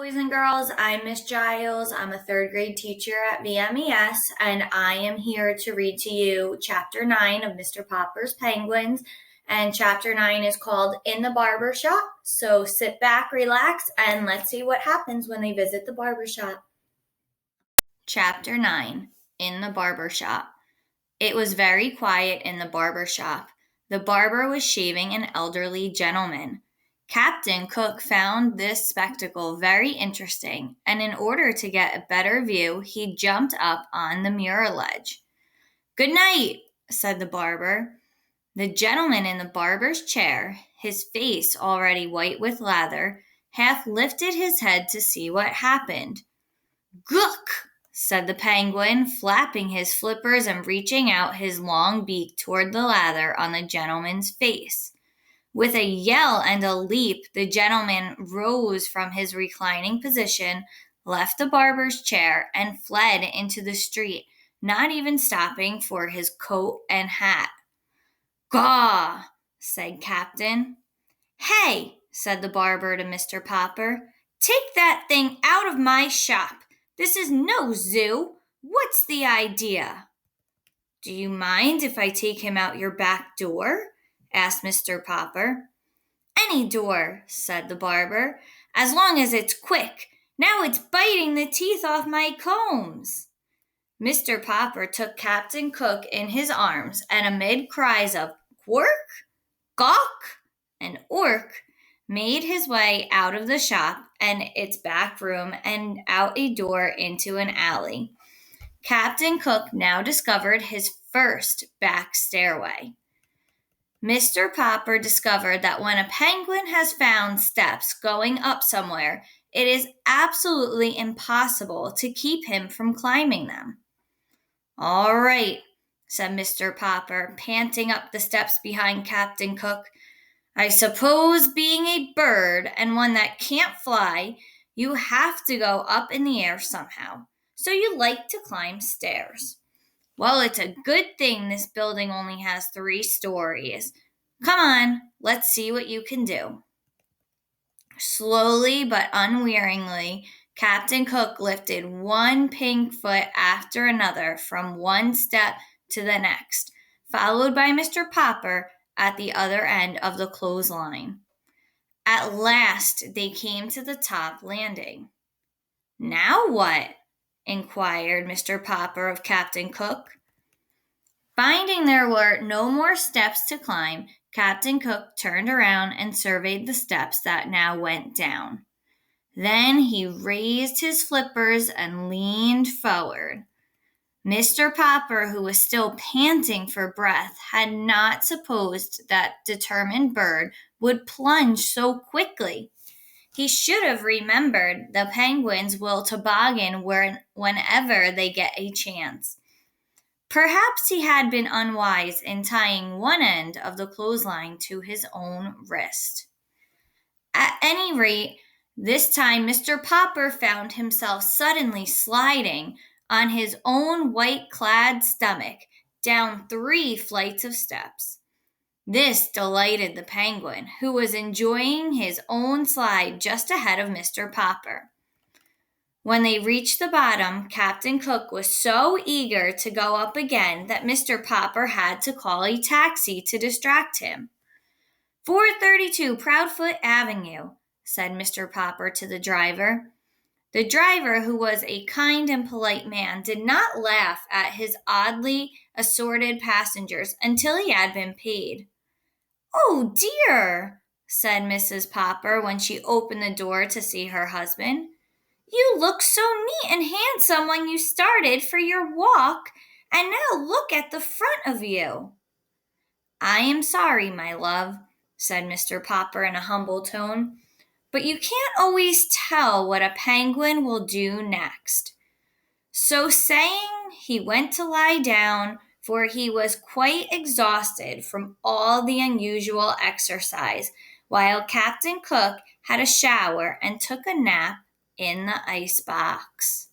boys and girls. I'm Miss Giles. I'm a third grade teacher at VMES, and I am here to read to you Chapter 9 of Mr. Popper's Penguins. And Chapter 9 is called In the Barbershop. So sit back, relax, and let's see what happens when they visit the barbershop. Chapter 9 In the Barbershop. It was very quiet in the barbershop. The barber was shaving an elderly gentleman. Captain Cook found this spectacle very interesting, and in order to get a better view, he jumped up on the mirror ledge. "Good night," said the barber. The gentleman in the barber's chair, his face already white with lather, half lifted his head to see what happened. "Gook!" said the penguin, flapping his flippers and reaching out his long beak toward the lather on the gentleman's face. With a yell and a leap, the gentleman rose from his reclining position, left the barber's chair, and fled into the street, not even stopping for his coat and hat. "Gaw!" said Captain. "Hey!" said the barber to Mr. Popper. "Take that thing out of my shop. This is no zoo. What's the idea?" "Do you mind if I take him out your back door?" asked Mr. Popper. "Any door," said the barber, "as long as it's quick. Now it's biting the teeth off my combs." Mr. Popper took Captain Cook in his arms, and amid cries of "Quirk," "Gawk," and "Ork," made his way out of the shop and its back room and out a door into an alley. Captain Cook now discovered his first back stairway. Mr. Popper discovered that when a penguin has found steps going up somewhere, it is absolutely impossible to keep him from climbing them. "All right," said Mr. Popper, panting up the steps behind Captain Cook. "I suppose being a bird and one that can't fly, you have to go up in the air somehow. So you like to climb stairs. Well, it's a good thing this building only has 3 stories. Come on, let's see what you can do." Slowly but unwearyingly, Captain Cook lifted one pink foot after another from one step to the next, followed by Mr. Popper at the other end of the clothesline. At last they came to the top landing. "Now what?" inquired Mr. Popper of Captain Cook. Finding there were no more steps to climb, Captain Cook turned around and surveyed the steps that now went down. Then he raised his flippers and leaned forward. Mr. Popper, who was still panting for breath, had not supposed that determined bird would plunge so quickly. He should have remembered the penguins will toboggan whenever they get a chance. Perhaps he had been unwise in tying one end of the clothesline to his own wrist. At any rate, this time Mr. Popper found himself suddenly sliding on his own white-clad stomach down 3 flights of steps. This delighted the penguin, who was enjoying his own slide just ahead of Mr. Popper. When they reached the bottom, Captain Cook was so eager to go up again that Mr. Popper had to call a taxi to distract him. "432 Proudfoot Avenue," said Mr. Popper to the driver. The driver, who was a kind and polite man, did not laugh at his oddly assorted passengers until he had been paid. "Oh, dear," said Mrs. Popper when she opened the door to see her husband. "You looked so neat and handsome when you started for your walk, and now look at the front of you." "I am sorry, my love," said Mr. Popper in a humble tone, "but you can't always tell what a penguin will do next." So saying, he went to lie down, for he was quite exhausted from all the unusual exercise, while Captain Cook had a shower and took a nap in the icebox.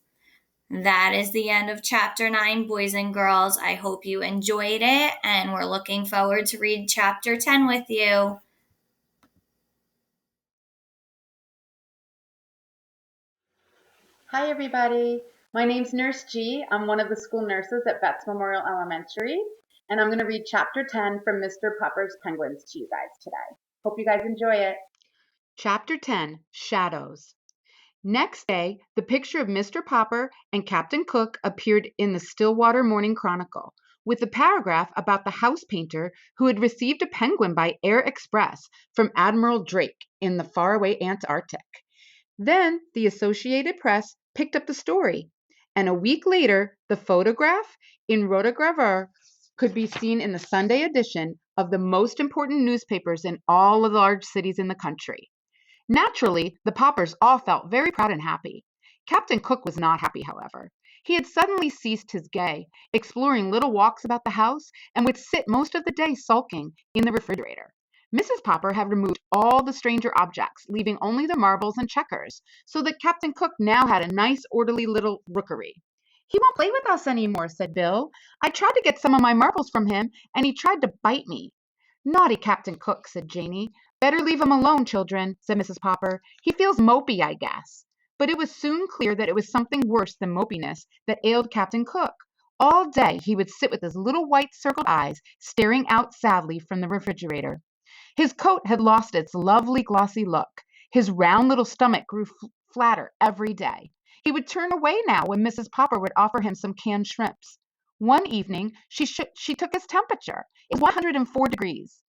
That is the end of Chapter 9, boys and girls. I hope you enjoyed it, and we're looking forward to read Chapter 10 with you. Hi, everybody. My name's Nurse G. I'm one of the school nurses at Betts Memorial Elementary, and I'm going to read Chapter 10 from Mr. Popper's Penguins to you guys today. Hope you guys enjoy it. Chapter 10, Shadows. Next day, the picture of Mr. Popper and Captain Cook appeared in the Stillwater Morning Chronicle, with a paragraph about the house painter who had received a penguin by air express from Admiral Drake in the faraway Antarctic. Then the Associated Press picked up the story, and a week later, the photograph in rotogravure could be seen in the Sunday edition of the most important newspapers in all of the large cities in the country. Naturally, the Poppers all felt very proud and happy. Captain Cook was not happy, however. He had suddenly ceased his gay, exploring little walks about the house and would sit most of the day sulking in the refrigerator. Mrs. Popper had removed all the stranger objects, leaving only the marbles and checkers, so that Captain Cook now had a nice, orderly little rookery. "He won't play with us any more," said Bill. "I tried to get some of my marbles from him, and he tried to bite me." "Naughty Captain Cook," said Janey. "Better leave him alone, children," said Mrs. Popper. "He feels mopey, I guess." But it was soon clear that it was something worse than mopiness that ailed Captain Cook. All day he would sit with his little white circled eyes staring out sadly from the refrigerator. His coat had lost its lovely glossy look. His round little stomach grew flatter every day. He would turn away now when Mrs. Popper would offer him some canned shrimps. One evening she took his temperature. It was 104 degrees.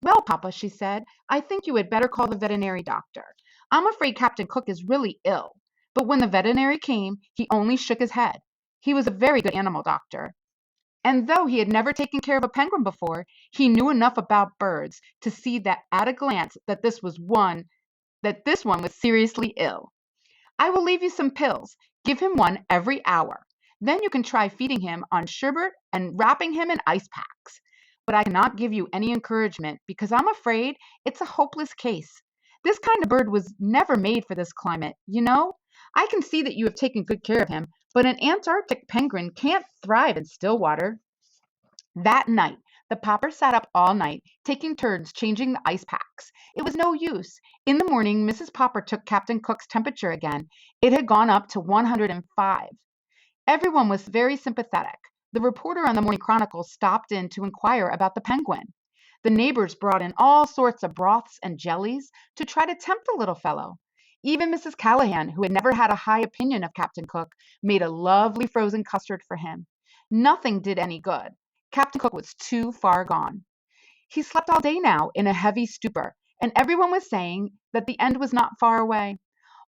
"Well, Papa," she said, "I think you had better call the veterinary doctor. I'm afraid Captain Cook is really ill." But when the veterinary came, he only shook his head. He was a very good animal doctor, and though he had never taken care of a penguin before, he knew enough about birds to see that at a glance that this one was seriously ill. "I will leave you some pills. Give him one every hour. Then you can try feeding him on sherbet and wrapping him in ice packs. But I cannot give you any encouragement because I'm afraid it's a hopeless case. This kind of bird was never made for this climate, you know. I can see that you have taken good care of him, but an Antarctic penguin can't thrive in still water." That night, the Popper sat up all night, taking turns changing the ice packs. It was no use. In the morning, Mrs. Popper took Captain Cook's temperature again. It had gone up to 105. Everyone was very sympathetic. The reporter on the Morning Chronicle stopped in to inquire about the penguin. The neighbors brought in all sorts of broths and jellies to try to tempt the little fellow. Even Mrs. Callahan, who had never had a high opinion of Captain Cook, made a lovely frozen custard for him. Nothing did any good. Captain Cook was too far gone. He slept all day now in a heavy stupor, and everyone was saying that the end was not far away.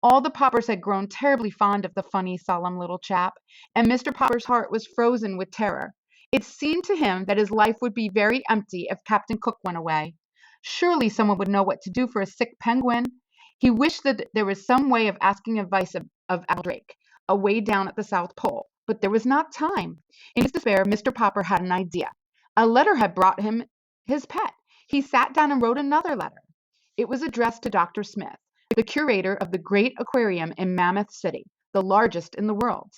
All the Poppers had grown terribly fond of the funny, solemn little chap, and Mr. Popper's heart was frozen with terror. It seemed to him that his life would be very empty if Captain Cook went away. Surely someone would know what to do for a sick penguin. He wished that there was some way of asking advice of Al Drake, away down at the South Pole, but there was not time. In his despair, Mr. Popper had an idea. A letter had brought him his pet. He sat down and wrote another letter. It was addressed to Dr. Smith, the curator of the great aquarium in Mammoth City, the largest in the world.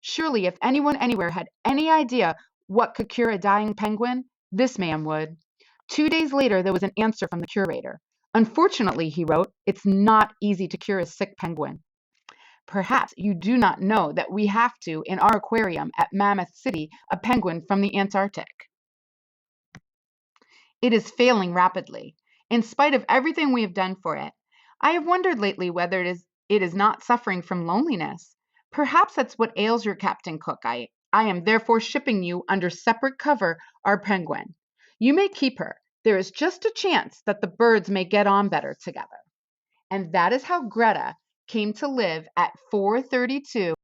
Surely, if anyone anywhere had any idea what could cure a dying penguin, this man would. 2 days later, there was an answer from the curator. "Unfortunately," he wrote, "it's not easy to cure a sick penguin. Perhaps you do not know that we have to, in our aquarium at Mammoth City, a penguin from the Antarctic. It is failing rapidly, in spite of everything we have done for it. I have wondered lately whether it is not suffering from loneliness. Perhaps that's what ails your Captain Cook. I am therefore shipping you under separate cover our penguin. You may keep her. There is just a chance that the birds may get on better together." And that is how Greta came to live at 432.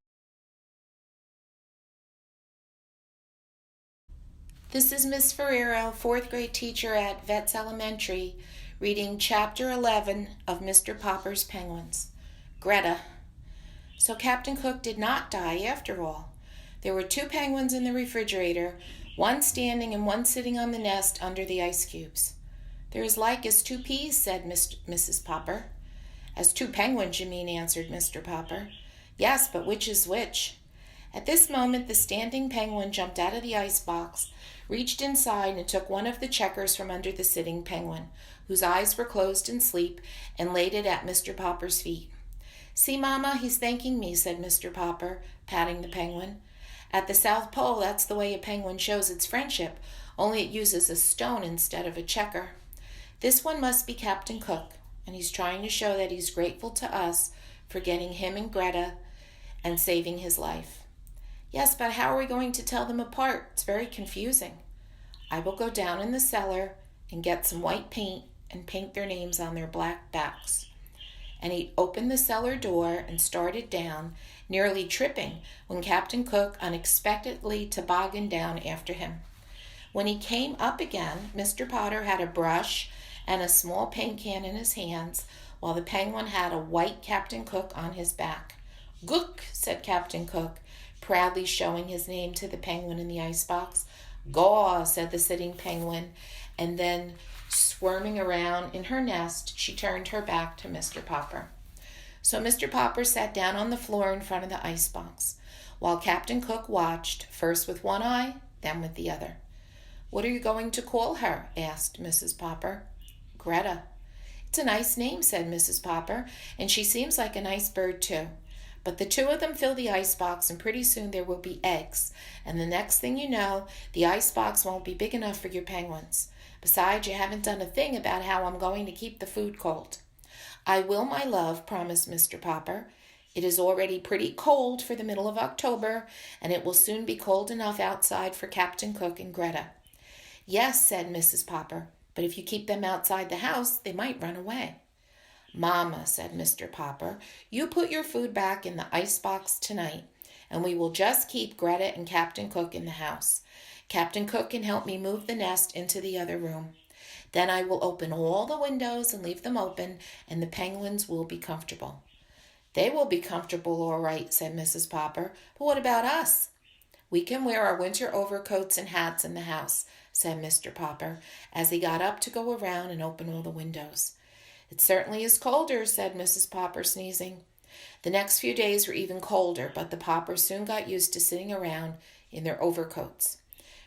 This is Miss Ferrero, fourth grade teacher at Vets Elementary, reading Chapter 11 of Mr. Popper's Penguins. Greta. So Captain Cook did not die after all. There were 2 penguins in the refrigerator, one standing and one sitting on the nest under the ice cubes. "They're as like as 2 peas," said Mrs. Popper. "As 2 penguins, you mean," answered Mr. Popper. "Yes, but which is which?" At this moment the standing penguin jumped out of the ice box, reached inside, and took one of the checkers from under the sitting penguin, whose eyes were closed in sleep, and laid it at Mr. Popper's feet. "See, Mama, he's thanking me," said Mr. Popper, patting the penguin. "At the South Pole, that's the way a penguin shows its friendship, only it uses a stone instead of a checker. This one must be Captain Cook, and he's trying to show that he's grateful to us for getting him and Greta and saving his life." "Yes, but how are we going to tell them apart? It's very confusing." "I will go down in the cellar and get some white paint and paint their names on their black backs." And he opened the cellar door and started down, nearly tripping when Captain Cook unexpectedly tobogganed down after him. When he came up again, Mr. Potter had a brush and a small paint can in his hands, while the penguin had a white Captain Cook on his back. "Gook," said Captain Cook, proudly showing his name to the penguin in the icebox. "Gaw," said the sitting penguin, and then, squirming around in her nest, she turned her back to Mr. Popper. So Mr. Popper sat down on the floor in front of the icebox, while Captain Cook watched, first with one eye, then with the other. "What are you going to call her?" asked Mrs. Popper. "Greta." "It's a nice name," said Mrs. Popper, "and she seems like a nice bird, too. But the two of them fill the icebox, and pretty soon there will be eggs, and the next thing you know, the icebox won't be big enough for your penguins. Besides, you haven't done a thing about how I'm going to keep the food cold." "I will, my love," promised Mr. Popper. "It is already pretty cold for the middle of October, and it will soon be cold enough outside for Captain Cook and Greta." "Yes," said Mrs. Popper, "but if you keep them outside the house, they might run away." "Mama," said Mr. Popper, "you put your food back in the icebox tonight, and we will just keep Greta and Captain Cook in the house. Captain Cook can help me move the nest into the other room. Then I will open all the windows and leave them open, and the penguins will be comfortable." "They will be comfortable, all right," said Mrs. Popper, "but what about us?" "We can wear our winter overcoats and hats in the house," said Mr. Popper, as he got up to go around and open all the windows. "It certainly is colder," said Mrs. Popper, sneezing. The next few days were even colder, but the Poppers soon got used to sitting around in their overcoats.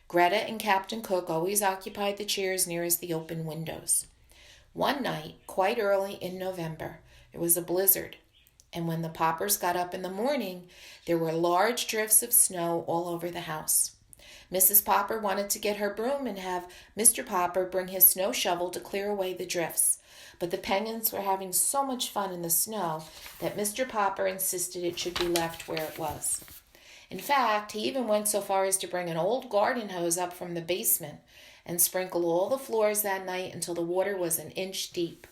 Greta and Captain Cook always occupied the chairs nearest the open windows. One night, quite early in November, there was a blizzard, and when the Poppers got up in the morning, there were large drifts of snow all over the house. Mrs. Popper wanted to get her broom and have Mr. Popper bring his snow shovel to clear away the drifts, but the penguins were having so much fun in the snow that Mr. Popper insisted it should be left where it was. In fact, he even went so far as to bring an old garden hose up from the basement and sprinkle all the floors that night until the water was an inch deep.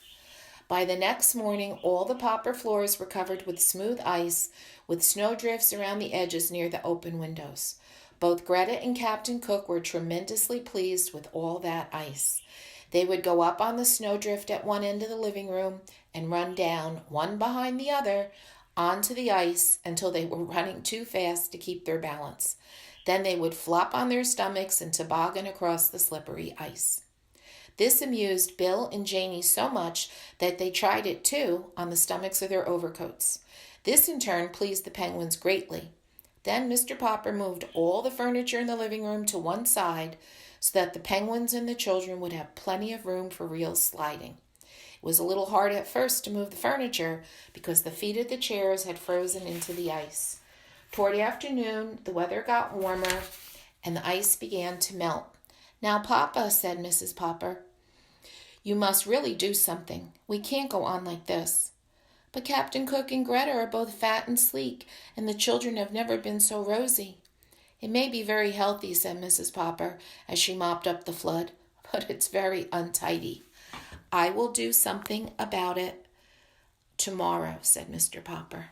By the next morning, all the Popper floors were covered with smooth ice, with snowdrifts around the edges near the open windows. Both Greta and Captain Cook were tremendously pleased with all that ice. They would go up on the snowdrift at one end of the living room and run down, one behind the other, onto the ice until they were running too fast to keep their balance. Then they would flop on their stomachs and toboggan across the slippery ice. This amused Bill and Janie so much that they tried it too on the stomachs of their overcoats. This in turn pleased the penguins greatly. Then Mr. Popper moved all the furniture in the living room to one side so that the penguins and the children would have plenty of room for real sliding. It was a little hard at first to move the furniture because the feet of the chairs had frozen into the ice. Toward afternoon, the weather got warmer and the ice began to melt. "Now, Papa," said Mrs. Popper, "you must really do something. We can't go on like this." "But Captain Cook and Greta are both fat and sleek, and the children have never been so rosy." "It may be very healthy," said Mrs. Popper, as she mopped up the flood, "but it's very untidy." "I will do something about it tomorrow," said Mr. Popper.